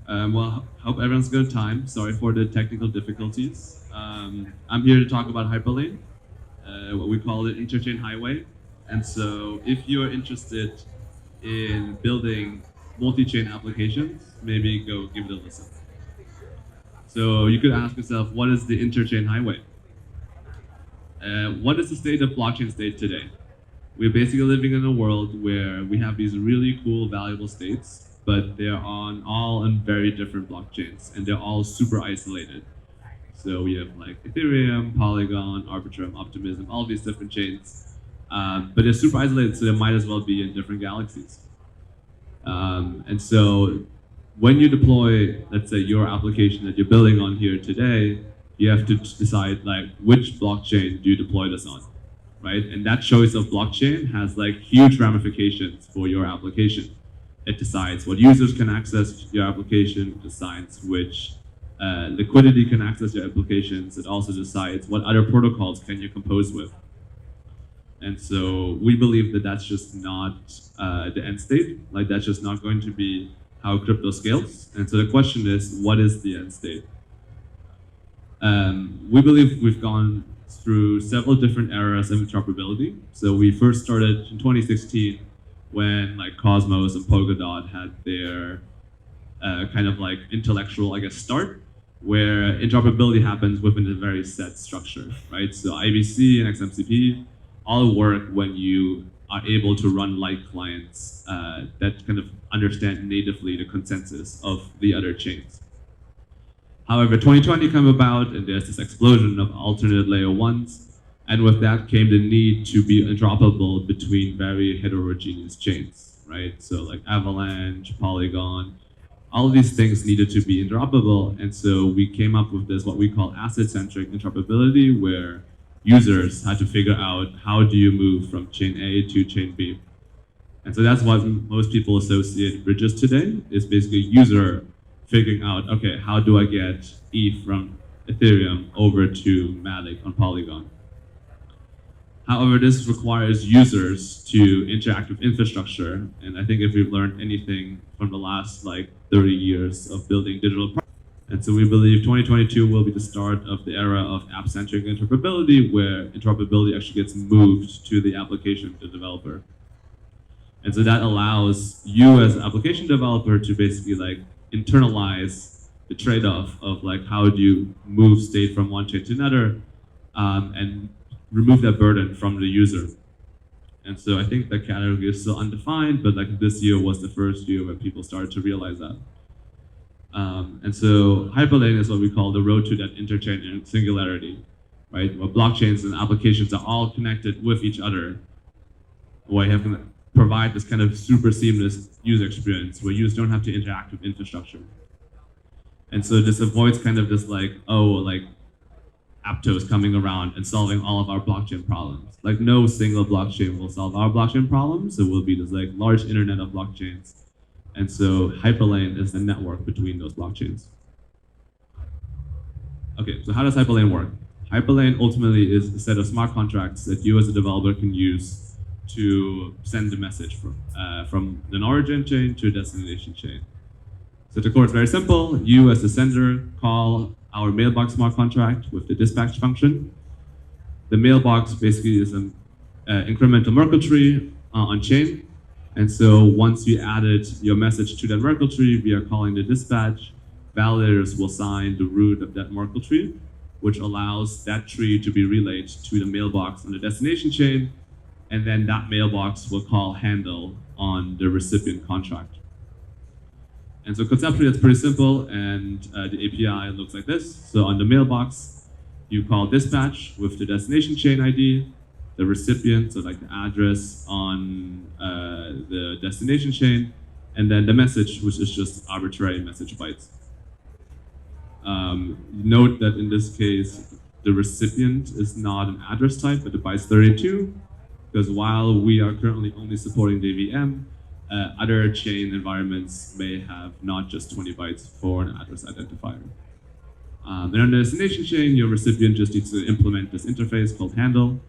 Hope everyone's good time. Sorry for the technical difficulties. I'm here to talk about Hyperlane, what we call the interchain highway. And so, if you're interested in building multi-chain applications, maybe go give it a listen. So you could ask yourself, what is the interchain highway? What is the state of blockchain state today? We're basically living in a world where we have these really cool, valuable states, but they're all on very different blockchains, and they're all super isolated. So we have like Ethereum, Polygon, Arbitrum, Optimism, all these different chains, but they're super isolated, so they might as well be in different galaxies. And so when you deploy, let's say, your application that you're building on here today, you have to decide like which blockchain do you deploy this on, right? And that choice of blockchain has like huge ramifications for your application. It decides what users can access your application, it decides which liquidity can access your applications. It also decides what other protocols can you compose with. And so we believe that that's just not the end state. Like that's just not going to be how crypto scales. And so the question is, what is the end state? We believe we've gone through several different eras of interoperability. So we first started in 2016 when like Cosmos and Polkadot had their kind of like intellectual, I guess, start, where interoperability happens within a very set structure, right? So IBC and XMCP all work when you are able to run light clients that kind of understand natively the consensus of the other chains. However, 2020 came about, and there's this explosion of alternate layer ones, and with that came the need to be interoperable between very heterogeneous chains, right? So like Avalanche, Polygon, all of these things needed to be interoperable, and so we came up with this, what we call asset-centric interoperability, where users had to figure out how do you move from chain A to chain B. And so that's what most people associate bridges today, is basically user figuring out, okay, how do I get ETH from Ethereum over to Matic on Polygon? However, this requires users to interact with infrastructure. And I think if we've learned anything from the last like 30 years of building digital products, and so we believe 2022 will be the start of the era of app-centric interoperability, where interoperability actually gets moved to the application, the developer. And so that allows you as an application developer to basically like internalize the trade-off of like how do you move state from one chain to another, and remove that burden from the user. And so I think that category is still undefined, but like this year was the first year where people started to realize that. And so Hyperlane is what we call the road to that interchain singularity, right? Where blockchains and applications are all connected with each other, where you have to provide this kind of super seamless user experience where users don't have to interact with infrastructure. And so this avoids kind of this like, oh, like Aptos coming around and solving all of our blockchain problems. Like no single blockchain will solve our blockchain problems. It will be this like large internet of blockchains. And so Hyperlane is the network between those blockchains. Okay, so how does Hyperlane work? Hyperlane ultimately is a set of smart contracts that you as a developer can use to send the message from an origin chain to a destination chain. So the code is very simple. You as the sender call our mailbox smart contract with the dispatch function. The mailbox basically is an incremental Merkle tree on chain. And so once you added your message to that Merkle tree, we are calling the dispatch. Validators will sign the root of that Merkle tree, which allows that tree to be relayed to the mailbox on the destination chain. And then that mailbox will call handle on the recipient contract. And so conceptually, it's pretty simple, and the API looks like this. So on the mailbox, you call dispatch with the destination chain ID, the recipient, so like the address on the destination chain, and then the message, which is just arbitrary message bytes. Note that in this case, the recipient is not an address type, but the bytes 32, because while we are currently only supporting the VM, other chain environments may have not just 20 bytes for an address identifier. And on the destination chain, your recipient just needs to implement this interface called handle,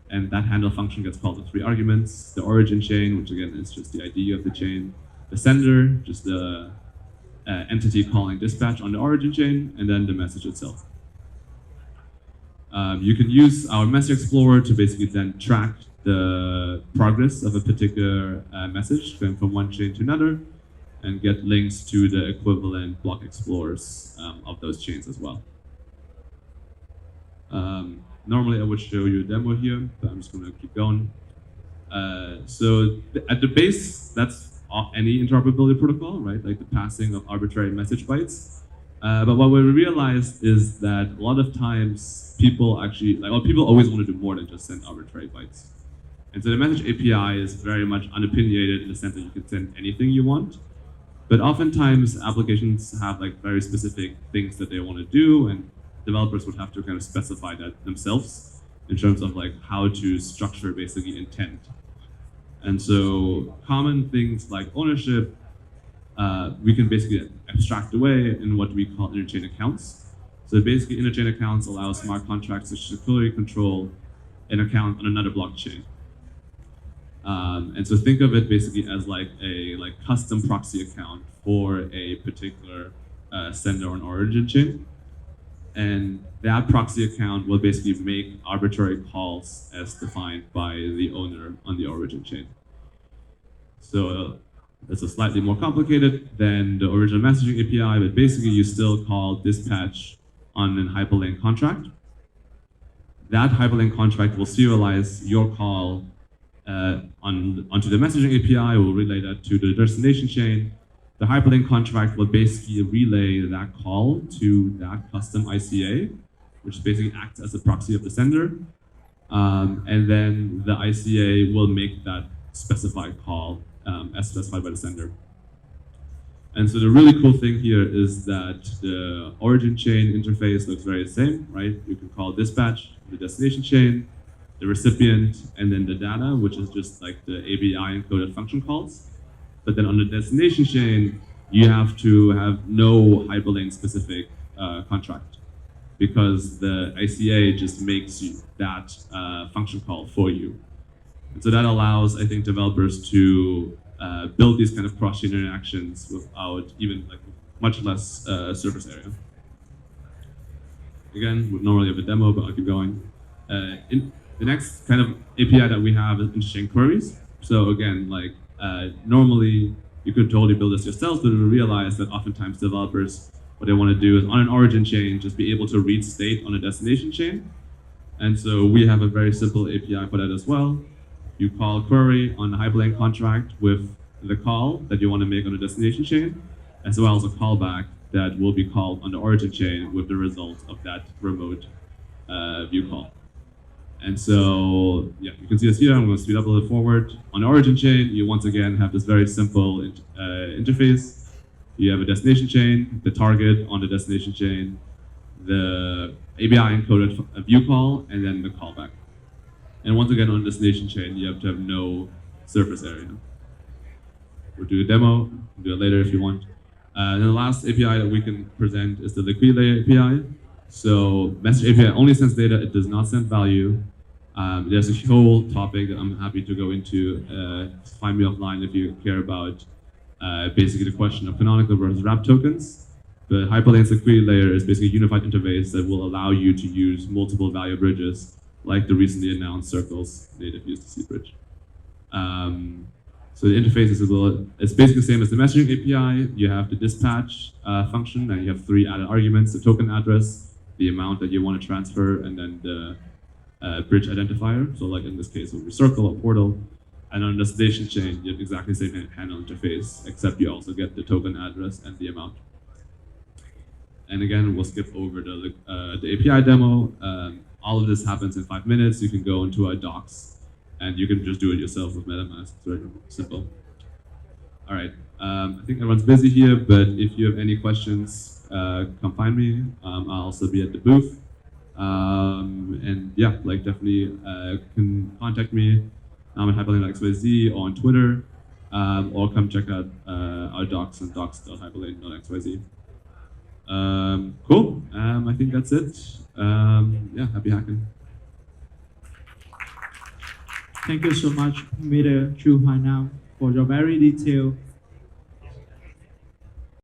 and that handle function gets called with 3 arguments. The origin chain, which again is just the ID of the chain. The sender, just the entity calling dispatch on the origin chain, and then the message itself. You can use our message explorer to basically then track the progress of a particular message going from one chain to another, and get links to the equivalent block explorers of those chains as well. Normally I would show you a demo here, but I'm just going to keep going. So at the base, that's any interoperability protocol, right? Like the passing of arbitrary message bytes. But what we realized is that a lot of times people actually, people always want to do more than just send arbitrary bytes. And so the message API is very much unopinionated in the sense that you can send anything you want. But oftentimes applications have like very specific things that they want to do, and developers would have to kind of specify that themselves in terms of like how to structure basically intent. And so common things like ownership, we can basically abstract away in what we call interchain accounts. So basically interchain accounts allow smart contracts to securely control an account on another blockchain. And so think of it basically as like a custom proxy account for a particular sender on origin chain. And that proxy account will basically make arbitrary calls as defined by the owner on the origin chain. So it's a slightly more complicated than the original messaging API, but basically you still call dispatch on an Hyperlane contract. That Hyperlane contract will serialize your call onto the messaging API, will relay that to the destination chain. The Hyperlane contract will basically relay that call to that custom ICA, which basically acts as a proxy of the sender. And then the ICA will make that specified call as specified by the sender. And so the really cool thing here is that the origin chain interface looks very the same, right? You can call dispatch, the destination chain, the recipient, and then the data, which is just like the ABI encoded function calls. But then on the destination chain, you have to have no Hyperlane specific contract, because the ICA just makes that function call for you. And so that allows, I think, developers to build these kind of cross-chain interactions without even much less surface area. Again, we normally have a demo, but I'll keep going. The next kind of API that we have is interchain queries. So again, normally you could totally build this yourself, but we realize that oftentimes developers, what they want to do is on an origin chain, just be able to read state on a destination chain. And so we have a very simple API for that as well. You call query on the Hyperlane contract with the call that you want to make on the destination chain, as well as a callback that will be called on the origin chain with the result of that remote view call. And so, yeah, you can see this here. I'm going to speed up a little forward. On the origin chain, you once again have this very simple interface. You have a destination chain, the target on the destination chain, the ABI encoded view call, and then the callback. And once again, on the destination chain, you have to have no surface area. We'll do a demo, we'll do it later if you want. And then the last API that we can present is the liquidity layer API. So message API only sends data, it does not send value. There's a whole topic that I'm happy to go into. Find me offline if you care about basically the question of canonical versus wrap tokens. The Hyperlane's liquidity layer is basically a unified interface that will allow you to use multiple value bridges, like the recently announced Circle's native USDC bridge. So the interface is it's basically the same as the messaging API. You have the dispatch function, and you have 3 added arguments: the token address, the amount that you want to transfer, and then the bridge identifier. So like in this case, it would be Circle or Portal. And on the destination chain, you have exactly the same handle interface, except you also get the token address and the amount. And again, we'll skip over the API demo. All of this happens in 5 minutes. You can go into our docs, and you can just do it yourself with MetaMask. It's very simple. All right, I think everyone's busy here, but if you have any questions, come find me. I'll also be at the booth. And yeah, definitely can contact me. I'm at hyperlane.xyz or on Twitter, or come check out our docs on docs.hyperlane.xyz. Cool, I think that's it. Yeah, happy hacking. Thank you so much, Mr. Hoai, now for your very detailed